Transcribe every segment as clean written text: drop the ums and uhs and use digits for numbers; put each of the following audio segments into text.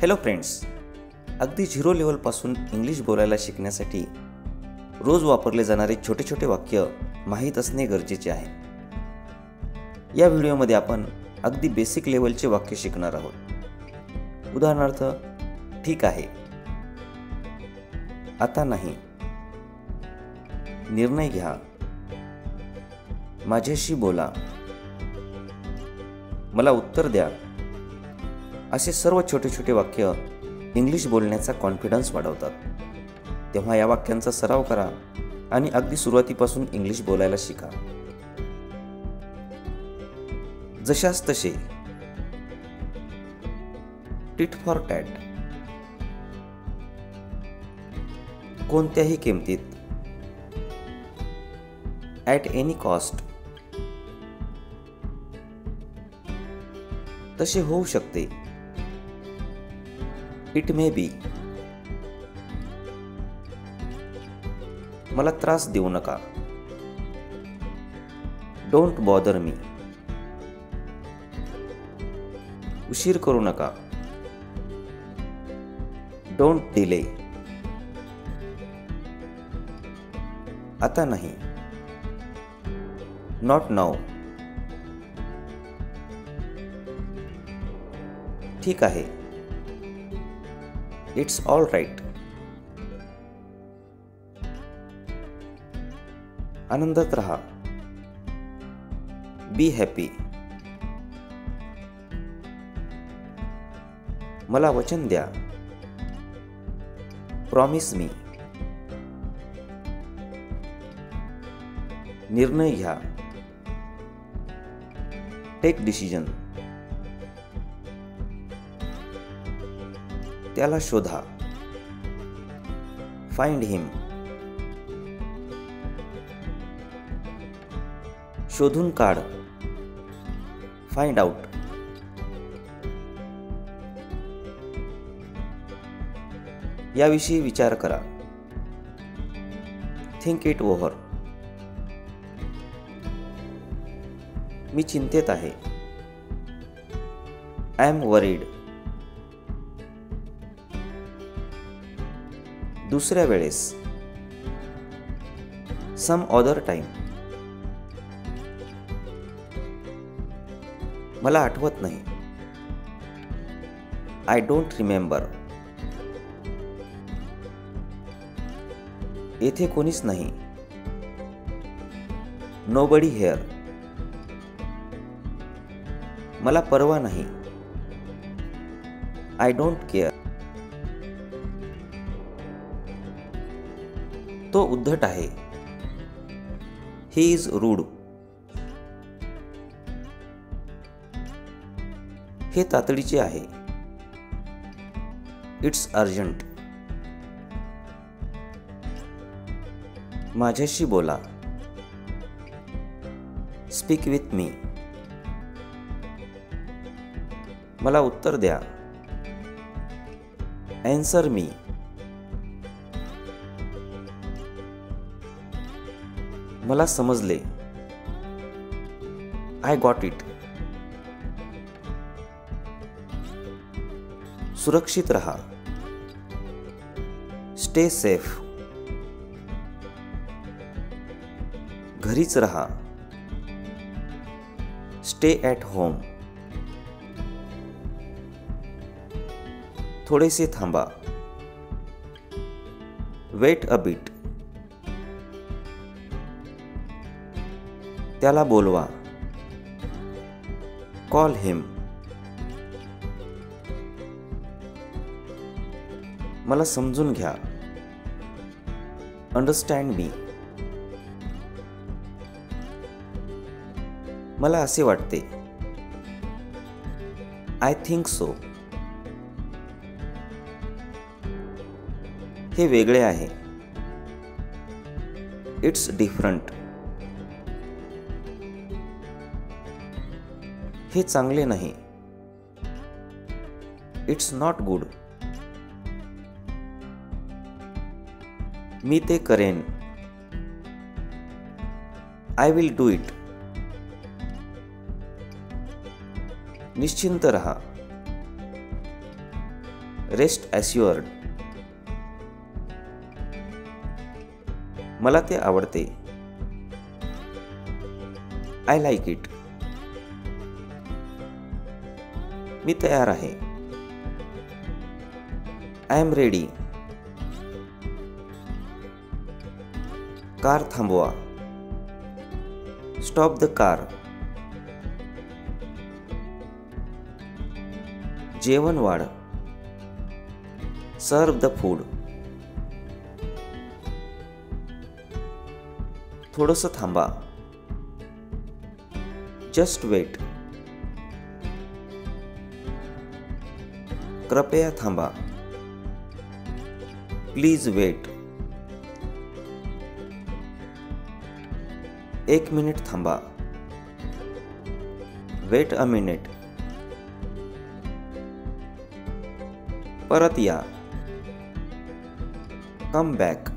Hello friends, अगदी zero लेवलपासून English बोलायला शिकण्यासाठी रोज वापरले जाणारे छोटे छोटे वाक्य माहीत असणे गरजेचे आहे. या व्हिडिओमध्ये आपण अगदी बेसिक लेवलचे वाक्य शिकणार आहोत. उदाहरणार्थ, ठीक आहे, आता नाही, निर्णय घ्या, माझ्याशी बोला, मला उत्तर द्या. असे सर्व छोटे छोटे वाक्य इंग्लिश बोलण्याचा कॉन्फिडन्स वाढवतात. तेव्हा या वाक्यांचा सराव करा आणि अगदी सुरुवातीपासून इंग्लिश बोलायला शिका. जशास तसे, टिट फॉर टॅट, कोणत्याही किमतीत, ॲट एनी कॉस्ट, तसे होऊ शकते, इट मे बी, मला त्रास देऊ नका, डोंट बॉदर मी, उशीर करू नका, डोंट डिले, आता नाही, नॉट नाऊ, ठीक आहे, इट्स ऑल राईट, आनंदात रहा, बी हॅपी, मला वचन द्या, प्रॉमिस मी, निर्णय घ्या, टेक डिसिजन, त्याला शोधा, फाइंड हिम, शोधून काढ, फाइंड आउट, याविषयी विचार करा, थिंक इट ओव्हर, मी चिंतेत आहे, आय एम वरीड, दुसऱ्या वेळेस, सम अदर टाइम, मला आठवत नाही, आय डोंट रिमेंबर, येथे कोणीच नाही, नोबडी हिअर, मला पर्वा नाही, आय डोंट केअर, तो उद्धट आहे, ही इज रूड, हे तातडीचे आहे, इट्स अर्जंट, माझ्याशी बोला, स्पीक विथ मी, मला उत्तर द्या, ॲन्सर मी, मला समजले, आय गॉट इट, सुरक्षित रहा, स्टे सेफ, घरीच रहा, स्टे ॲट होम, थोडेसे थांबा, वेट अ बिट, त्याला बोलवा, कॉल हिम, मला समजून घ्या, अंडरस्टँड मी, मला असे वाटते, आय थिंक सो, हे वेगळे आहे, इट्स डिफरंट, हे चांगले नाही, इट्स नॉट गुड, मी ते करेन, आय विल डू इट, निश्चिंत रहा, रेस्ट ॲश्युअर्ड. मला ते आवडते. I like it. मी तयार आहे. I am ready. कार थांबवा. Stop the car. जेवण वाढ. Serve the food. थोडंसं थांबा. Just weight. कृपया थांबा. Please weight. 1 मिनिट थांबा. Weight a minute. परत या. Come back.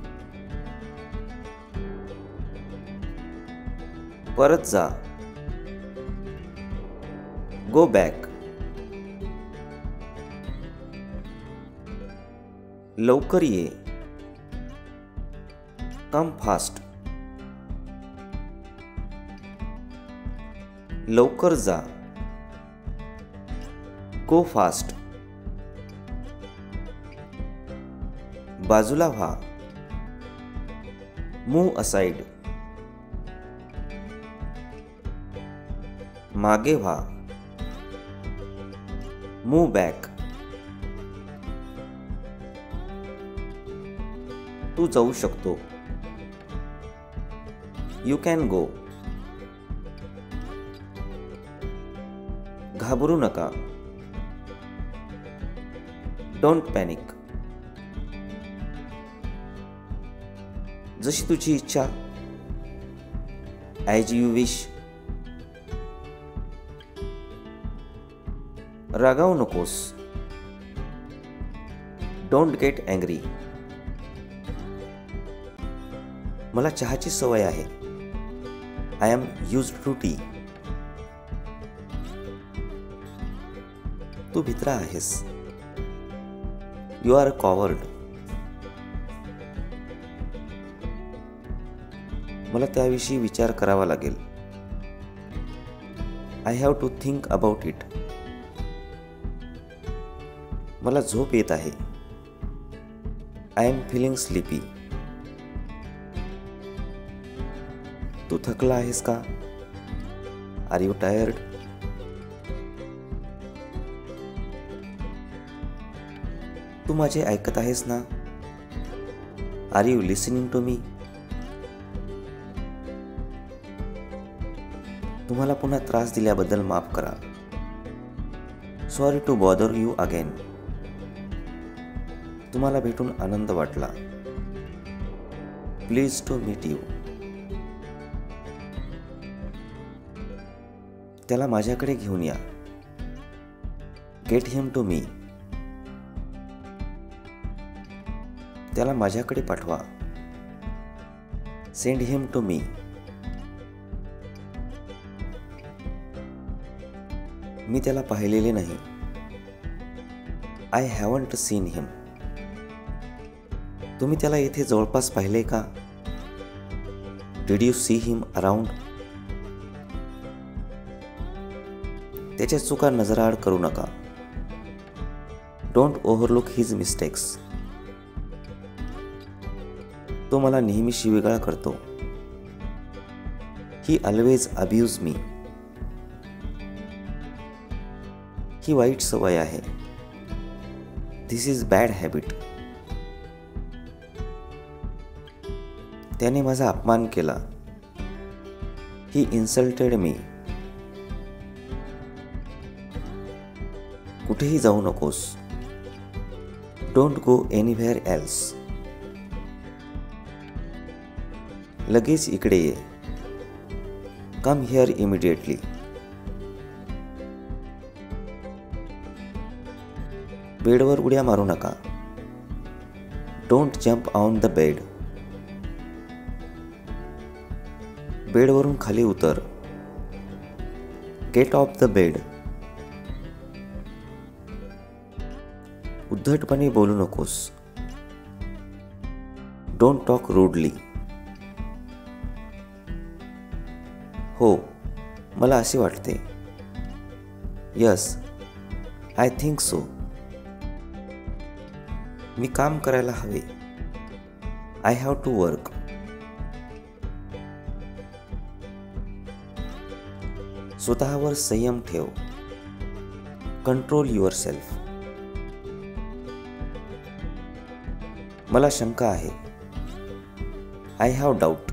परत जा. Go back. लवकर ये. Come fast. लवकर जा. गो फास्ट. बाजूला व्हा. Move aside. मागे व्हा. Move back. तू जाऊ शकतो. You can go. घाबरू नका. Don't panic. जशी तुझी इच्छा. As you wish. रागावू नकोस. Don't get angry. मला चहाची सवय आहे. I am used to tea. तू भित्रा आहेस. You are a coward. मला त्याविषयी विचार करावा लागेल. I have to think about it. मला झोप येत आहे. I am feeling sleepy. तू थकला आहेस का? Are you tired? तू माझे ऐकत आहेस ना? Are you listening to me? तुम्हाला पुन्हा त्रास दिल्याबद्दल माफ करा. Sorry to bother you again. तुम्हाला भेटून आनंद वाटला. Please to meet you. त्याला माझ्याकडे घेऊन या. Get him to me. त्याला माझ्याकडे पाठवा. सेंड हिम टू मी. मी त्याला पाहिलेले नाही. I haven't seen him. तुम्ही त्याला येथे जवळपास पाहिले का? Did you see him around? त्याच्या चुका नजराआड करू नका. Don't overlook his mistakes. तो मला नेहमी शिवीगाळ करतो. ही ऑलवेज अब्यूज मी. ही वाईट सवय आहे. This is bad habit. त्याने माझा अपमान केला. He insulted me. कुठेही जाऊ नकोस. Don't go anywhere else. लगेच इकडे ये. Come here immediately. बेडवर उड्या मारू नका. Don't jump on the bed. बेडवरून खाली उतर. Get off the bed. उद्धटपणे बोलू नकोस. Don't talk rudely. हो, मला असे वाटते. Yes, I think so. मी काम करायला हवे. I have to work. स्वतःवर संयम ठेव. Control your self. मला शंका आहे. I have doubt.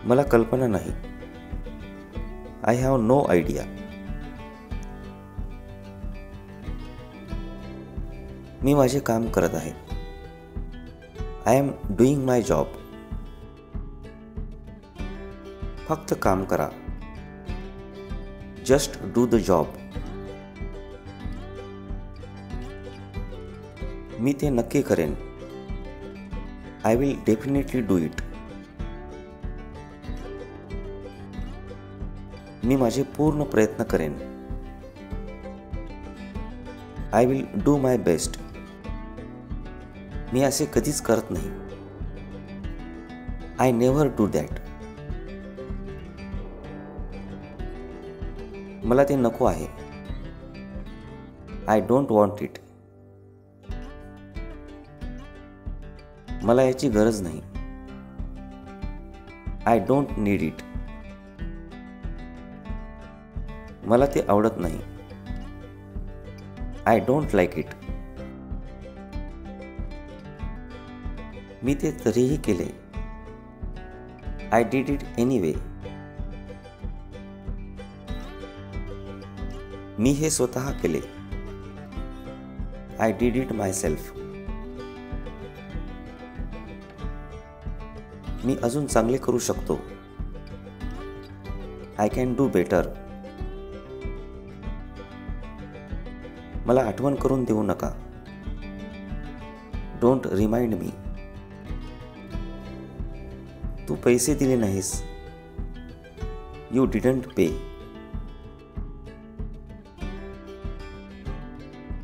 मला कल्पना नाही. I have no idea. मी माझे काम करत आहे. I am doing my job. फक्त काम करा. Just do the job. मी ते नक्की करेन. I will definitely do it. मी माझे पूर्ण प्रयत्न करेन. I will do my best. मी असे कधीच करत नाही. I never do that. मला ते नको आहे. I don't want it. मला याची गरज नाही. I don't need it. मला ते आवडत नाही. I don't like it. मी ते तरीही केले. I did it anyway. मी हे स्वतः केले. I did it myself. मी अजून चांगले करू शकतो. I can do better. मला आठवण करून देऊ नका. Don't remind me. तू पैसे दिले नाहीस. You didn't pay.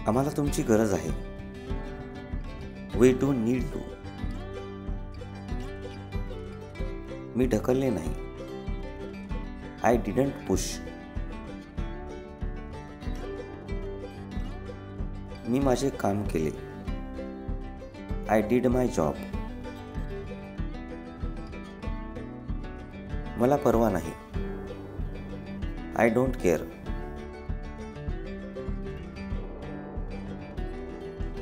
आम्हाला तुमची गरज आहे. We do need you. मी ढकलले नाही. I didn't push. मी माझे काम केले. I did my job. मला पर्वा नाही. I don't care.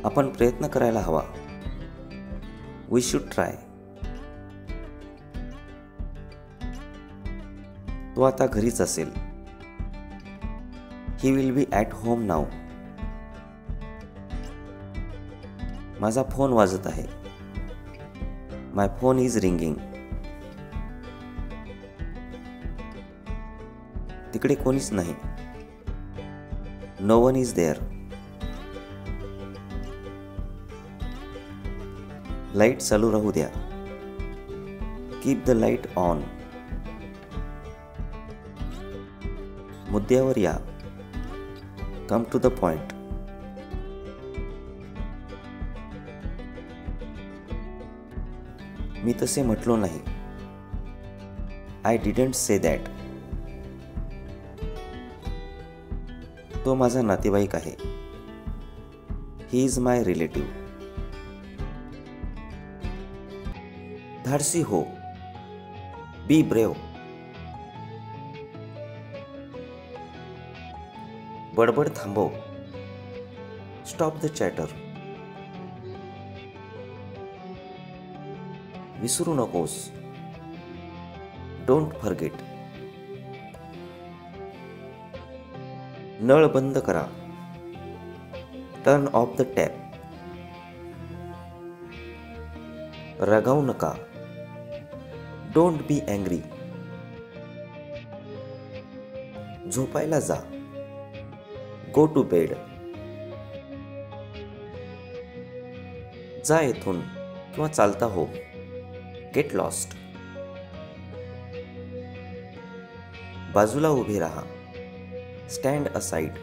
आपण प्रयत्न करायला हवा. We should try. तो आता घरीच असेल. He will be at home now. माझा फोन वाजत आहे. My phone is ringing. तिकडे कोणीच नाही. No one is there. Light चालू राहू द्या. Keep the light on. मुद्द्यावर या. Come to the point. मी तसे म्हटलो नाही. I didn't say that. तो माझा नातेवाईक आहे. He is my relative. धाडसी हो. Be brave. बडबड थांबव. Stop the chatter. विसरू नकोस. Don't forget. नळ बंद करा. Turn off the tap. रागावू नका. Don't be angry. झोपायला जा. Go to bed. जा येथून किंवा चालता हो. Get lost. बाजूला उभे राहा. Stand aside.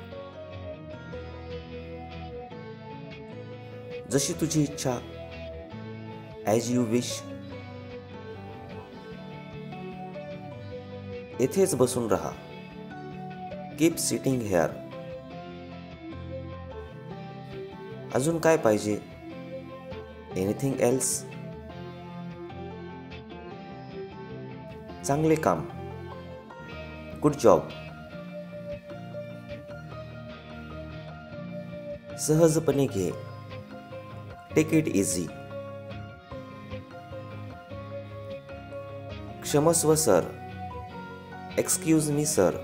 जशी तुझी इच्छा. As you wish. येथेच बसून राहा. Keep sitting here. अजून काय पाहिजे? Anything else? चांगले काम. Good job. सहजपणे घे. Take it easy. क्षमस्व सर. Excuse me sir.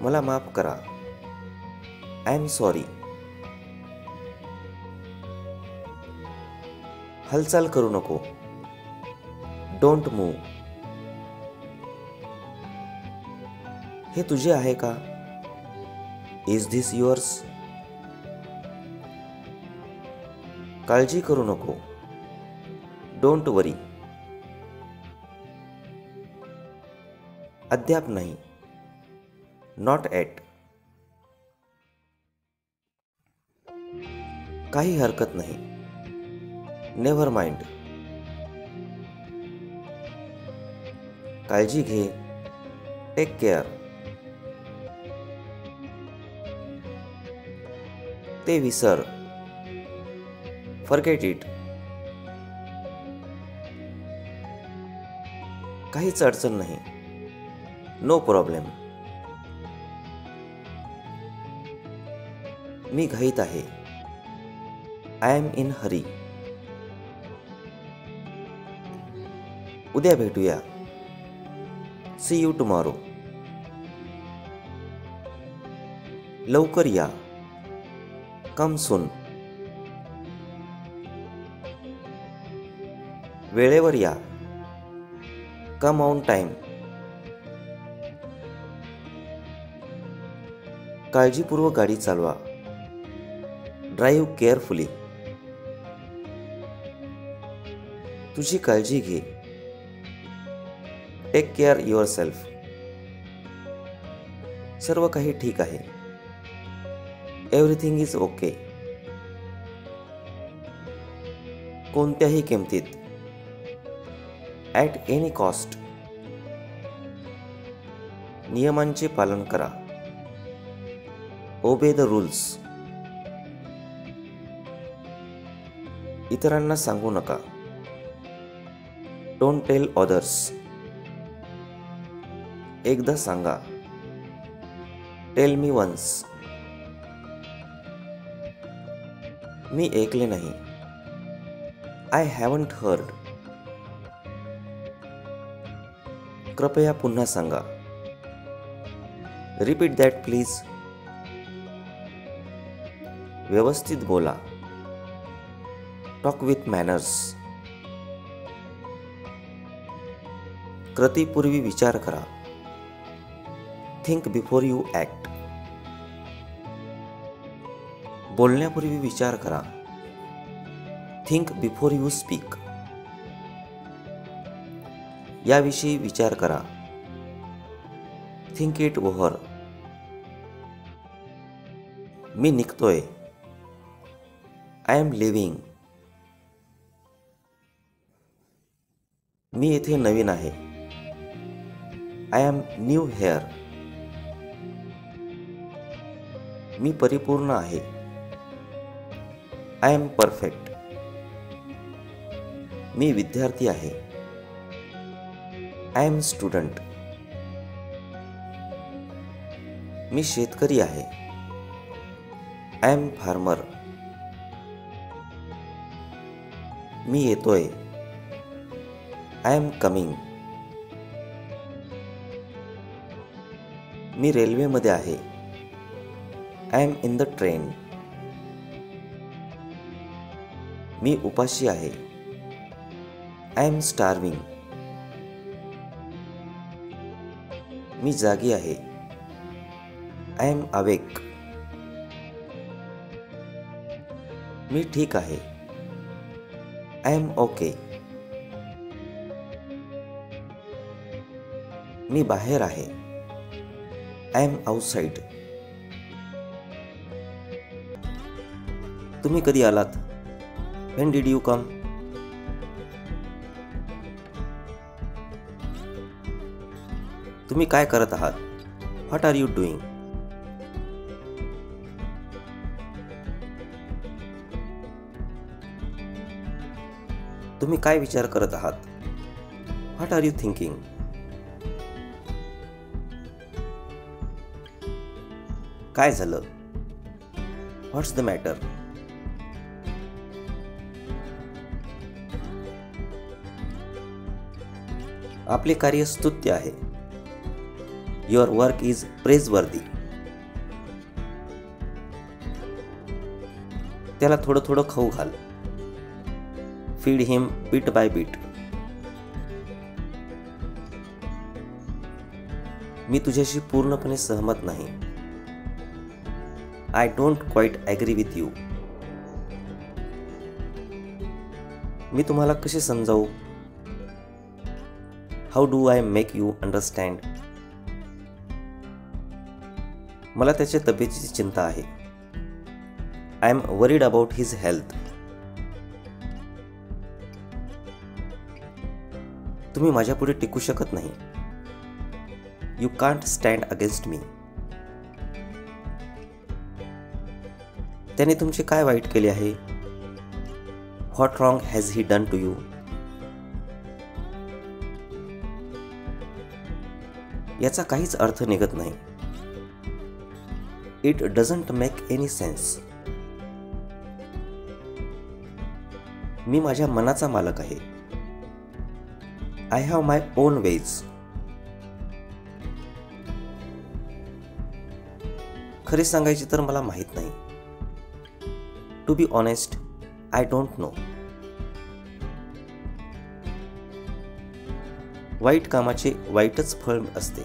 मला माफ करा. I am sorry. हालचाल करू नको. Don't move. हे तुझे आहे का? Is this yours? काळजी करू नको. Don't worry. अद्याप नाही. Not yet. काही हरकत नाही. Never mind. काळजी घे. Take care. ते विसर. Forget it. काहीच अडचण नाही. No problem. मी घाईत आहे. I am in hurry. उद्या भेटूया. See you tomorrow. लवकर या. Come soon. वेळेवर या. Come on time. काळजीपूर्वक गाडी चालवा. Drive carefully. तुझी काळजी घे. Take care yourself. सर्व काही ठीक आहे. Everything is okay. कोणत्याही किमतीत. At any cost. नियमांचे पालन करा. Obey the rules. इतरांना सांगू नका. Don't tell others. एकदा सांगा. Tell me once. मी ऐकले नाही. I haven't heard. कृपया पुन्हा सांगा. Repeat that please. व्यवस्थित बोला. Talk with manners. कृतीपूर्वी विचार करा. Think before you act. बोलण्यापूर्वी विचार करा. Think before you speak. याविषयी विचार करा. Think it over. मी निघतोय. I am living. मी येथे नवीन आहे. I am new here. मी परिपूर्ण आहे. I M perfect. मी विद्यार्थी आहे. I M student. मी शेतकरी आहे. I M farmer. मी येतोय. I am coming. मी रेल्वेमध्ये आहे. I am in the train. मी उपाशी आहे. I M starving. मी जागी आहे. I am awake. मी ठीक आहे. I M okay. मी बाहेर आहे. I am outside. तुम्ही कधी आलात? When did you come? तुम्ही काय करत आहात? What are you doing? तुम्ही काय विचार करत आहात? What are you thinking? काय झालं? What's the matter? आपले कार्य स्तुत्य आहे. Your work is praiseworthy. त्याला थोडं थोडं खाऊ घाल. Feed him bit by bit. मी तुझ्याशी पूर्णपणे सहमत नाही. I don't quite agree with you. मी तुम्हाला कसे समजावू? How do I make you understand? मला त्याच्या तब्येतीची चिंता आहे. I am worried about his health. तुम्ही माझ्यापुढे टिकू शकत नाही. You can't stand against me. त्याने तुमचे काय वाईट केले आहे? What wrong has he done to you? याचा काहीच अर्थ निघत नाही. It doesn't make any sense. मी माझ्या मनाचा मालक आहे. I have my own ways. खरे सांगायचे तर मला माहित नाही. To be honest, I don't know. वाईट कामाचे वाईटच फळ असते.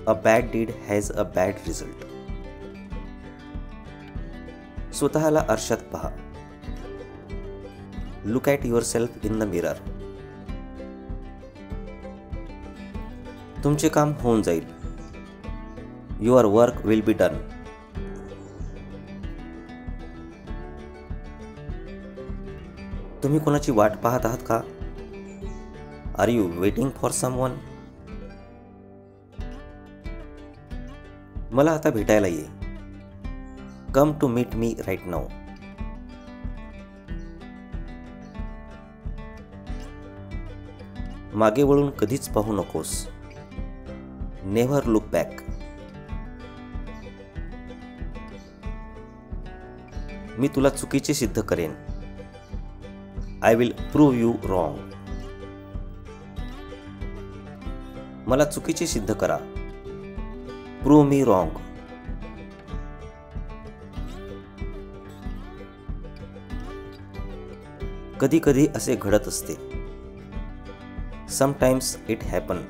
A bad deed has a bad result. स्वतःला आरशात पहा. Look at yourself in the mirror. तुमचे काम होऊन जाईल. Your work will be done. तुम्ही कोणाची वाट पाहत आहात का? Are you waiting for someone? मला आता भेटायला ये. Come to meet me right now. मागे वळून कधीच पाहू नकोस. Never look back. मी तुला चुकीचे सिद्ध करेन. I will prove you wrong. मला चुकीचे सिद्ध करा. Prove me wrong. कधी कधी असे घडत असते. Sometimes it happen.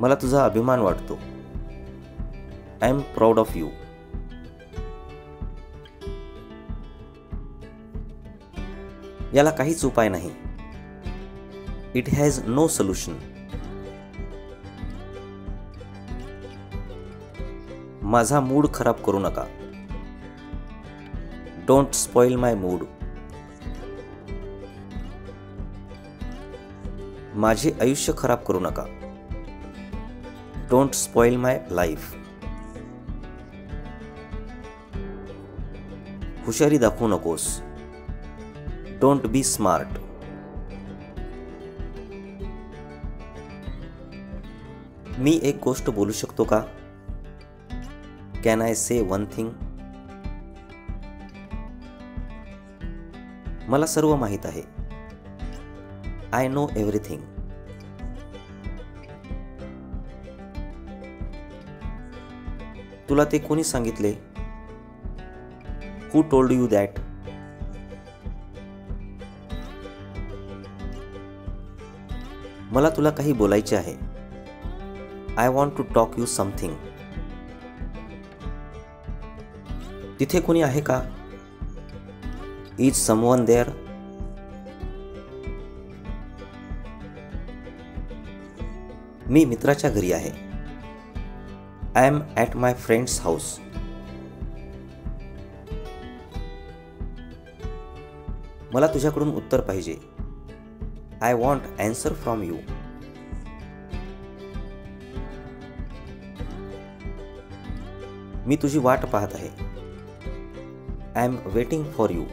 मला तुझा अभिमान वाटतो. I am proud of you. याला काहीच उपाय नाही. It has no solution. माझा मूड खराब करू नका. Don't spoil my mood. माझे आयुष्य खराब करू नका. Don't spoil my life. हुशारी दाखवू नकोस. Don't be smart. मी एक गोष्ट बोलू शकतो का? Can I say one thing? मला सर्व माहीत आहे. I know everything. तुला ते कोणी सांगितले? Who told you that? मला तुला काही बोलायचे आहे. I want to talk you something. तिथे कोणी आहे का? Is someone there? मी मित्राच्या घरी आहे. I am at my friend's house. मला तुझ्याकडून उत्तर पाहिजे. I want answer from you. मी तुझी वाट पाहत आहे. I am waiting for you.